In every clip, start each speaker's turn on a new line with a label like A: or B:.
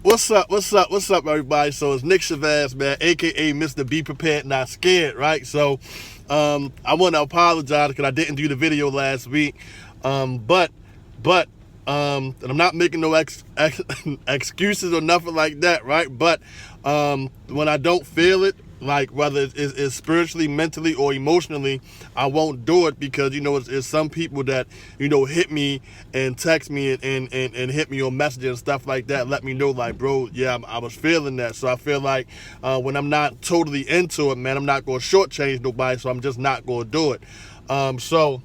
A: What's up, everybody? So it's Nick Chavez, man, aka Mr. Be Prepared, Not Scared, right? So, I want to apologize because I didn't do the video last week, but, and I'm not making no excuses or nothing like that, right? But, when I don't feel it, like whether it's spiritually, mentally, or emotionally, I won't do it because it's some people that hit me and text me and hit me on Messenger and stuff like that, let me know like, bro, yeah, I was feeling that. So I feel like when I'm not totally into it, man, I'm not going to shortchange nobody, so I'm just not going to do it. So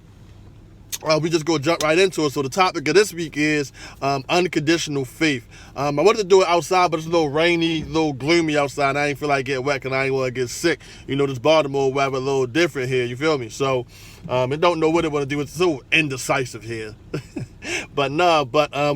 A: we just go jump right into it. So the topic of this week is unconditional faith. I wanted to do it outside, but it's a little rainy, a little gloomy outside. I ain't feel like getting wet because I ain't want to get sick. This Baltimore weather a little different here. You feel me? So I don't know what it want to do. It's so indecisive here. But we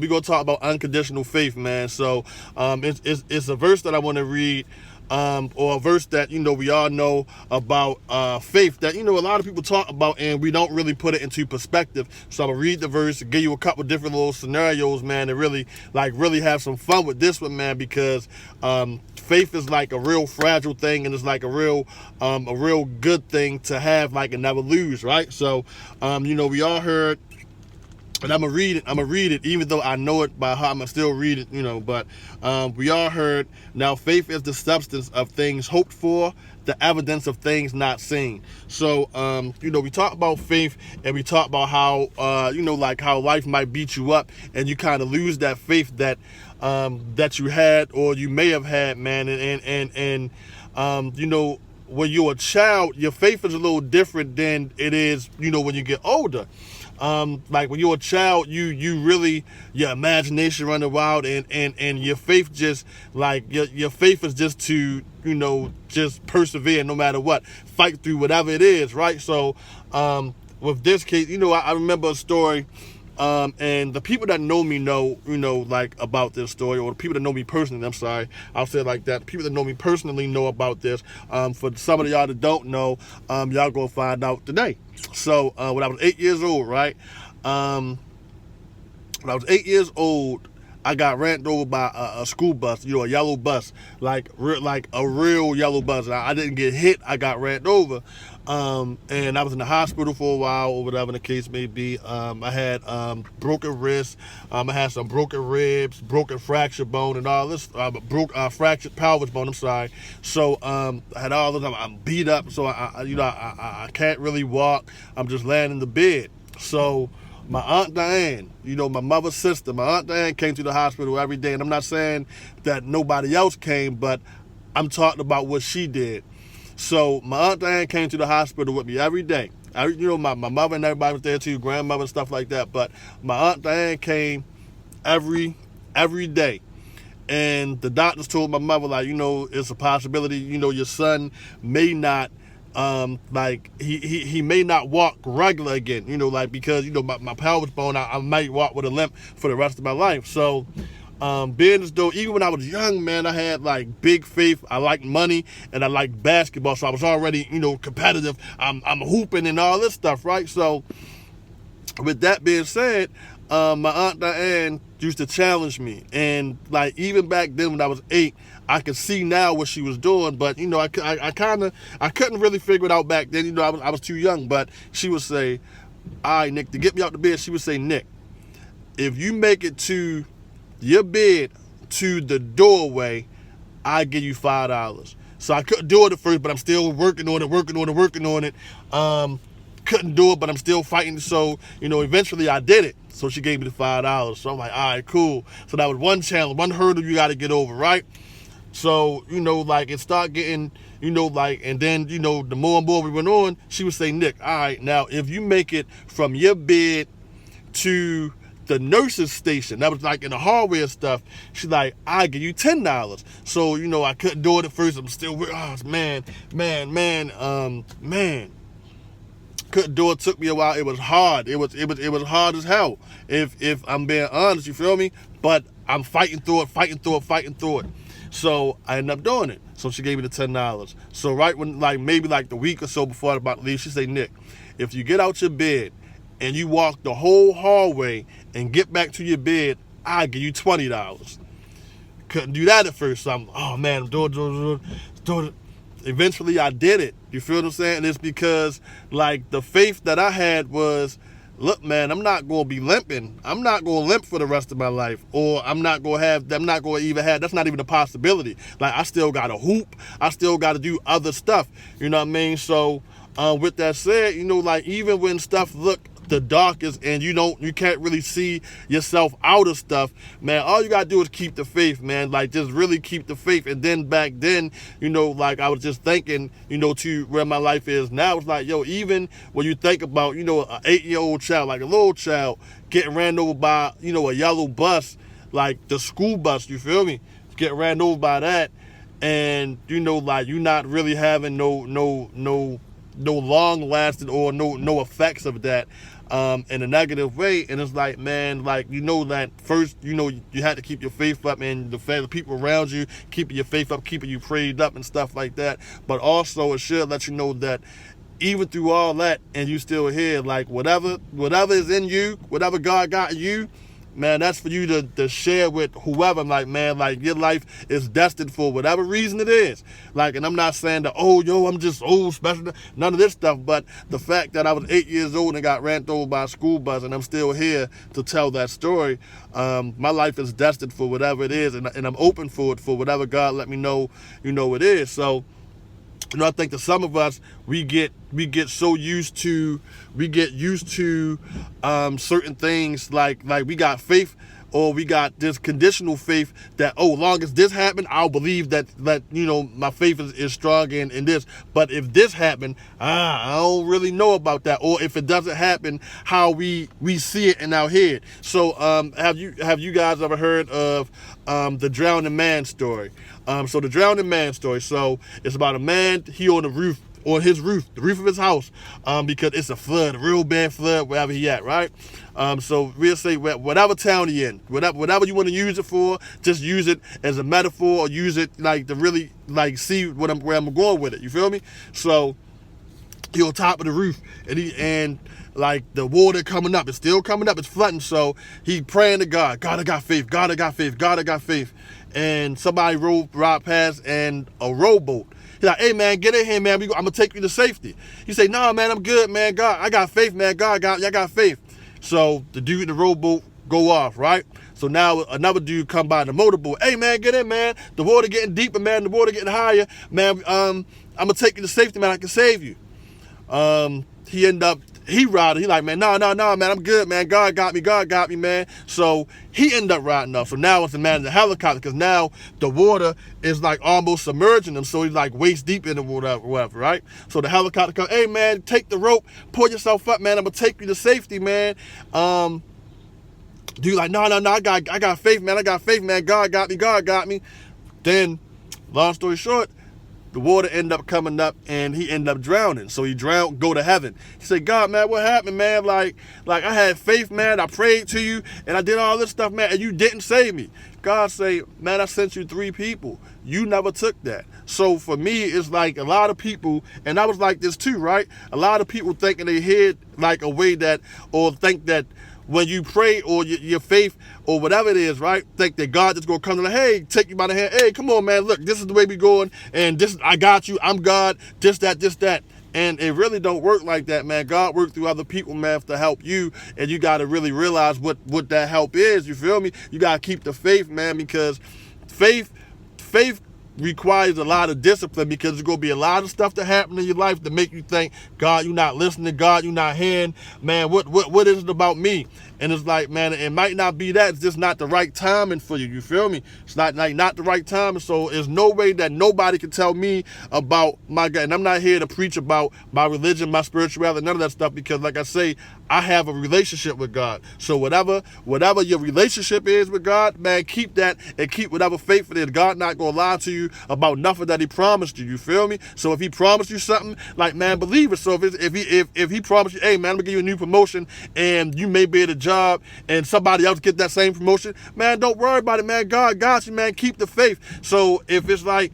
A: gonna talk about unconditional faith, man. So it's a verse that I want to read. Or a verse that we all know about faith that a lot of people talk about and we don't really put it into perspective. So I'm gonna read the verse, give you a couple different little scenarios, man, and really have some fun with this one, man, because faith is like a real fragile thing, and it's like a real good thing to have, like, and never lose, right? So we all heard. And I'm gonna read it, even though I know it by heart. I'm gonna still read it, But we all heard. Now, faith is the substance of things hoped for, the evidence of things not seen. So, we talk about faith, and we talk about how, like how life might beat you up, and you kind of lose that faith that you had or you may have had, man. And when you're a child, your faith is a little different than it is, when you get older. Like when you're a child, you really, your imagination running wild, and your faith just like your faith is just to just persevere no matter what, fight through whatever it is, right? So with this case, I remember a story. And the people that know me know, like about this story, or the people that know me personally, I'm sorry, I'll say it like that. The people that know me personally know about this. For some of y'all that don't know, y'all gonna find out today. So when I was 8 years old, right? When I was 8 years old, I got ran over by a school bus, a yellow bus, like a real yellow bus. I didn't get hit, I got ran over. And I was in the hospital for a while, or whatever the case may be. I had broken wrists, I had some broken ribs, broken fracture bone, and all this, fractured pelvis bone, I'm sorry. So I had all this, I'm beat up, so I can't really walk. I'm just laying in the bed. So my Aunt Diane, my mother's sister, my Aunt Diane came to the hospital every day. And I'm not saying that nobody else came, but I'm talking about what she did. So my Aunt Diane came to the hospital with me every day. My mother and everybody was there too, grandmother and stuff like that. But my Aunt Diane came every day. And the doctors told my mother, like, it's a possibility, your son may not, like he may not walk regular again, because my pelvis bone, I might walk with a limp for the rest of my life. So being as though even when I was young, man, I had like big faith. I liked money and I liked basketball, so I was already competitive. I'm hooping and all this stuff, right? So with that being said, my Aunt Diane used to challenge me, and like even back then when I was 8, I could see now what she was doing, but I couldn't really figure it out back then. I was too young. But she would say, "All right, Nick, to get me out the bed," she would say, "Nick, if you make it to your bed to the doorway, I give you $5." So I couldn't do it at first, but I'm still working on it. Couldn't do it, but I'm still fighting. So, eventually I did it. So she gave me the $5. So I'm like, all right, cool. So that was one challenge, one hurdle you got to get over, right? So, like it started getting, and then, the more and more we went on, she would say, "Nick, all right, now if you make it from your bed to the nurse's station," that was like in the hallway and stuff, she's like, "I give you $10. So, I couldn't do it at first. I'm still, man. Couldn't do it. Took me a while. It was hard. It was hard as hell. If I'm being honest, you feel me? But I'm fighting through it. So I ended up doing it. So she gave me the $10. So right when maybe the week or so before I was about to leave, she said, "Nick, if you get out your bed and you walk the whole hallway and get back to your bed, I'll give you $20. couldn't do that at first. So I'm doing it. Eventually I did it. You feel what I'm saying? And it's because like the faith that I had was, look, man, I'm not going to be limping. I'm not going to limp for the rest of my life. Or I'm not going to even have, that's not even a possibility. Like, I still got to hoop. I still got to do other stuff. You know what I mean? So, with that said, you know, like, even when stuff look the darkest and you can't really see yourself out of stuff, man, all you gotta do is keep the faith, man. Like, just really keep the faith. And then back then, you know, like, I was just thinking, you know, to where my life is now, it's like, yo, even when you think about, you know, an 8-year-old child, like a little child getting ran over by, you know, a yellow bus, like the school bus, you feel me, get ran over by that, and, you know, like, you not really having no long lasting or no effects of that in a negative way. And it's like, man, like, you know, that first, you know, you had to keep your faith up, and the people around you keeping your faith up, keeping you prayed up and stuff like that. But also it should let you know that even through all that, and you still here, like, whatever is in you, whatever God got in you, man, that's for you to share with whoever. Like, man, like, your life is destined for whatever reason it is. Like, and I'm not saying that, oh, yo, I'm just old, special, none of this stuff. But the fact that I was 8 years old and got ran over by a school bus, and I'm still here to tell that story, my life is destined for whatever it is, and I'm open for it, for whatever God let me know, you know, it is. So, you know, I think that some of us, we get so used to certain things, like we got faith, or we got this conditional faith that, oh, long as this happened, I'll believe that you know, my faith is strong in this. But if this happened, I don't really know about that. Or if it doesn't happen, how we see it in our head. So have you guys ever heard of the drowning man story? So the drowning man story. So it's about a man, he on the roof, the roof of his house, because it's a flood, a real bad flood wherever he at, right? So we'll say whatever town he in, whatever you want to use it for, just use it as a metaphor, or use it like to really like see where I'm going with it. You feel me? So he on top of the roof, and like the water coming up, it's still coming up, it's flooding. So he praying to God, God, I got faith, God, I got faith, God, I got faith. And somebody rode past, and a rowboat. He's like, hey, man, get in here, man. I'm going to take you to safety. He say, nah, man, I'm good, man. God, I got faith, man. God, I got faith. So the dude in the rowboat go off, right? So now another dude come by the motorboat. Hey, man, get in, man. The water getting deeper, man. The water getting higher. Man, I'm going to take you to safety, man. I can save you. He riding. He like, man, no, man, I'm good, man. God got me, man. So he ended up riding up. So now it's a man in the helicopter, because now the water is like almost submerging him. So he's like waist deep in the water, or whatever, right? So the helicopter comes, hey, man, take the rope, pull yourself up, man. I'm gonna take you to safety, man. Dude like, no, I got faith, man. I got faith, man. God got me. Then, long story short, the water ended up coming up, and he ended up drowning. So he drowned, go to heaven. He said, God, man, what happened, man? Like I had faith, man. I prayed to you, and I did all this stuff, man, and you didn't save me. God say, man, I sent you 3 people. You never took that. So for me, it's like a lot of people, and I was like this too, right? A lot of people think in their head like a way that, or think that when you pray, or your faith, or whatever it is, right? Think that God is going to come to hey, take you by the hand. Hey, come on, man. Look, this is the way we going. And I got you. I'm God. This, that. And it really don't work like that, man. God worked through other people, man, to help you. And you got to really realize what that help is. You feel me? You got to keep the faith, man, because faith requires a lot of discipline, because there's going to be a lot of stuff that happen in your life to make you think, God, you're not listening, God, you're not hearing, man, what is it about me? And it's like, man, it might not be that, it's just not the right timing for you, you feel me? It's not the right timing, so there's no way that nobody can tell me about my God. And I'm not here to preach about my religion, my spirituality, none of that stuff, because like I say, I have a relationship with God. So whatever your relationship is with God, man, keep that, and keep whatever faith it is. God not gonna lie to you about nothing that he promised you. You feel me? So if he promised you something, like, man, believe it. So if he promised you, hey, man, I'm gonna give you a new promotion, and you may be at a job and somebody else get that same promotion, man, don't worry about it, man. God got you, man. Keep the faith. So if it's like,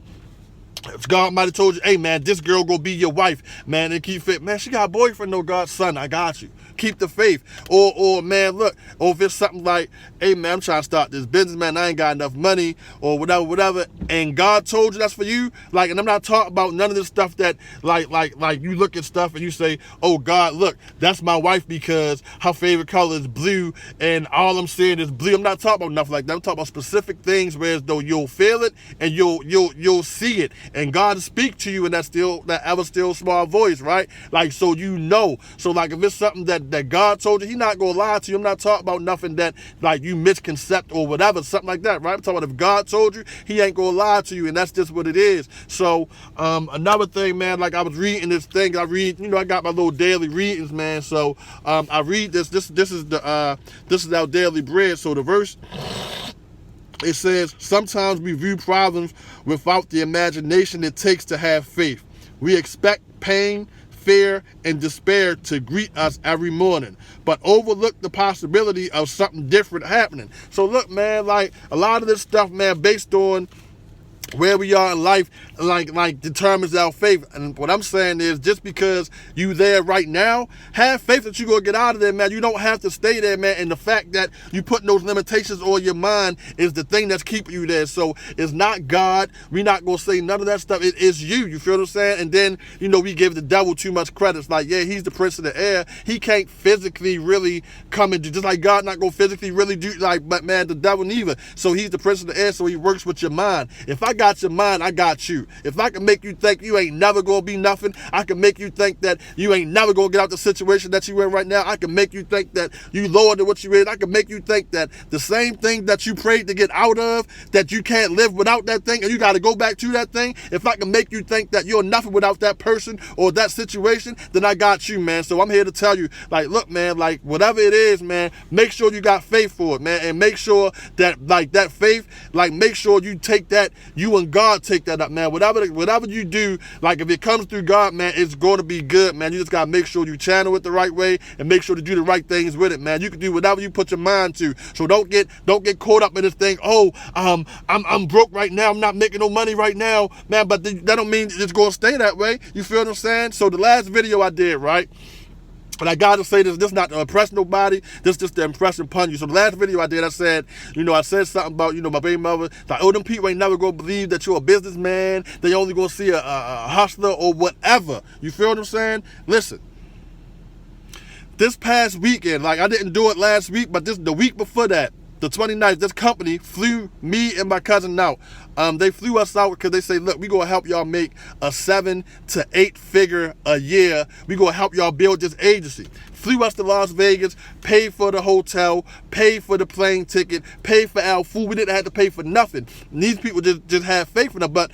A: if God might have told you, hey, man, this girl gonna be your wife, man, and keep fit, man, she got a boyfriend, no, God, son, I got you. keep the faith. Or man, look, or if it's something like, hey man, I'm trying to start this business, man, I ain't got enough money, or whatever, and God told you that's for you, like, and I'm not talking about none of this stuff that, like you look at stuff and you say, oh God, look, that's my wife because her favorite color is blue, and all I'm seeing is blue. I'm not talking about nothing like that. I'm talking about specific things where as though you'll feel it and you'll see it, and God will speak to you in that ever still small voice, right? Like, so you know. So like if it's something that God told you, He not gonna lie to you. I'm not talking about nothing that like you misconcept or whatever, something like that, right? I'm talking about if God told you, He ain't gonna lie to you, and that's just what it is. So another thing, man, like I was reading this thing. I read, I got my little daily readings, man. So I read this. This is our daily bread. So the verse, it says, sometimes we view problems without the imagination it takes to have faith. We expect pain, fear, and despair to greet us every morning, but overlook the possibility of something different happening. So look, man, like a lot of this stuff, man, based on where we are in life, like determines our faith. And what I'm saying is, just because you there right now, have faith that you're gonna get out of there, man. You don't have to stay there, man. And the fact that you putting those limitations on your mind is the thing that's keeping you there. So it's not God. We're not gonna say none of that stuff. It is you. You feel what I'm saying? And then, we give the devil too much credit. It's like, yeah, he's the prince of the air. He can't physically really come and do, just like God not gonna physically really do, like, but man, the devil neither. So he's the prince of the air, so he works with your mind. If I got your mind, I got you. If I can make you think you ain't never gonna be nothing, I can make you think that you ain't never gonna get out the situation that you in right now. I can make you think that you lower than what you is. I can make you think that the same thing that you prayed to get out of, that you can't live without that thing and you got to go back to that thing. If I can make you think that you're nothing without that person or that situation, then I got you, man. So I'm here to tell you, like, look, man, like whatever it is, man, make sure you got faith for it, man, and make sure that, like, that faith, like, make sure you take that, you and God take that up, man. Whatever you do, like if it comes through God, man, it's going to be good, man. You just gotta make sure you channel it the right way and make sure to do the right things with it, man. You can do whatever you put your mind to. So don't get caught up in this thing. Oh, I'm broke right now. I'm not making no money right now, man. But that don't mean it's gonna stay that way. You feel what I'm saying? So the last video I did, right? But I gotta say this not to impress nobody, this just to impress and pun you. So the last video I did, I said, I said something about, my baby mother, like, oh, them people ain't never gonna believe that you're a businessman. They only gonna see a hustler or whatever. You feel what I'm saying? Listen, this past weekend, like I didn't do it last week, but the week before that, the 29th, this company flew me and my cousin out. They flew us out because they say, look, we gonna help y'all make a 7 to 8 figure a year. We gonna help y'all build this agency. Flew us to Las Vegas, paid for the hotel, paid for the plane ticket, paid for our food. We didn't have to pay for nothing. And these people just have faith in them. But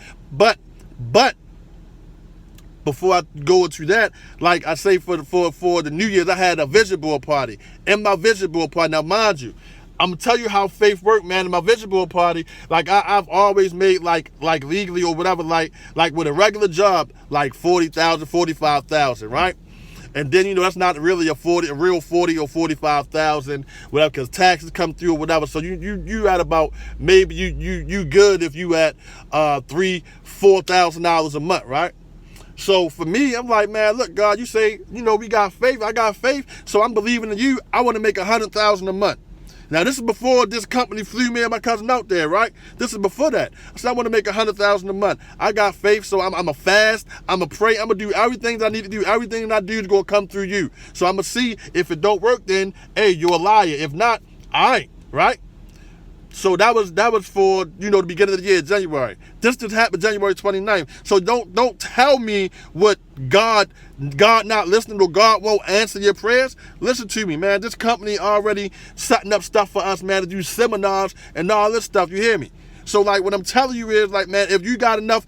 A: before I go into that, like I say, for the New Year's, I had a vision board party. And my vision board party, now mind you, I'm gonna tell you how faith work, man. In my vision board party, like I've always made like legally or whatever, like with a regular job, like 40,000, 45,000, right? And then that's not really a real 40 or 45,000, whatever, because taxes come through or whatever. So you at about, maybe you good if you at $3,000-4,000 a month, right? So for me, I'm like, man, look, God, you say, we got faith. I got faith, so I'm believing in you. I want to make 100,000 a month. Now, this is before this company flew me and my cousin out there, right? This is before that. So I want to make 100,000 a month. I got faith, so I'm a fast. I'm a pray. I'm gonna do everything that I need to do. Everything that I do is gonna come through you. So I'm gonna see if it don't work. Then, hey, you're a liar. If not, I ain't, right? So that was for, the beginning of the year, January. This just happened January 29th. So don't tell me what God not listening or God won't answer your prayers. Listen to me, man. This company already setting up stuff for us, man, to do seminars and all this stuff. You hear me? So like what I'm telling you is, like, man, if you got enough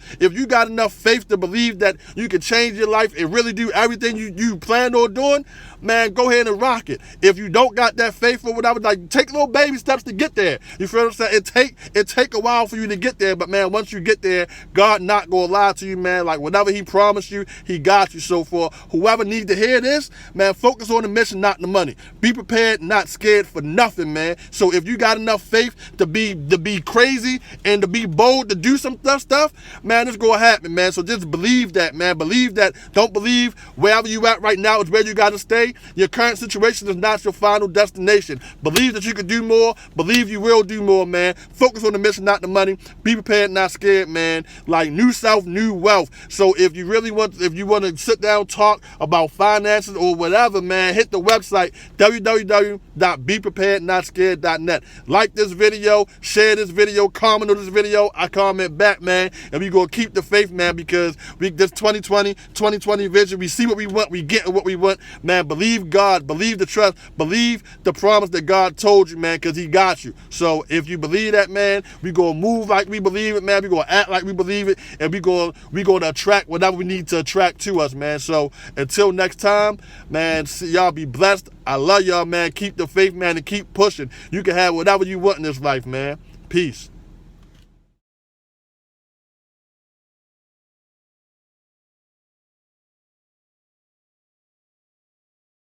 A: faith to believe that you can change your life and really do everything you plan on doing, man, go ahead and rock it. If you don't got that faith or whatever, like, take little baby steps to get there. You feel what I'm saying? It take a while for you to get there, but man, once you get there, God not gonna lie to you, man. Like, whatever He promised you, He got you. So for whoever needs to hear this, man, focus on the mission, not the money. Be prepared, not scared for nothing, man. So if you got enough faith to be crazy and to be bold to do some stuff, man, it's gonna happen, man. So just believe that, man. Believe that. Don't believe wherever you at right now is where you gotta stay. Your current situation is not your final destination. Believe that you can do more. Believe you will do more, man. Focus on the mission, not the money. Be prepared, not scared, man. Like new self, new wealth. So if you want to sit down, talk about finances or whatever, man, hit the website www.bepreparednotscared.net. Like this video, share this video, comment on this video. I comment back, man, and we gonna keep the faith, man, because this 2020 vision, we see what we want, we get what we want, man. Believe God, believe the trust, believe the promise that God told you, man, because he got you. So if you believe that, man, we gonna move like we believe it, man. We gonna act like we believe it, and we gonna attract whatever we need to attract to us, man. So until next time, man, y'all be blessed. I love y'all, man. Keep the faith, man, and keep pushing. You can have whatever you want in this life, man. Peace.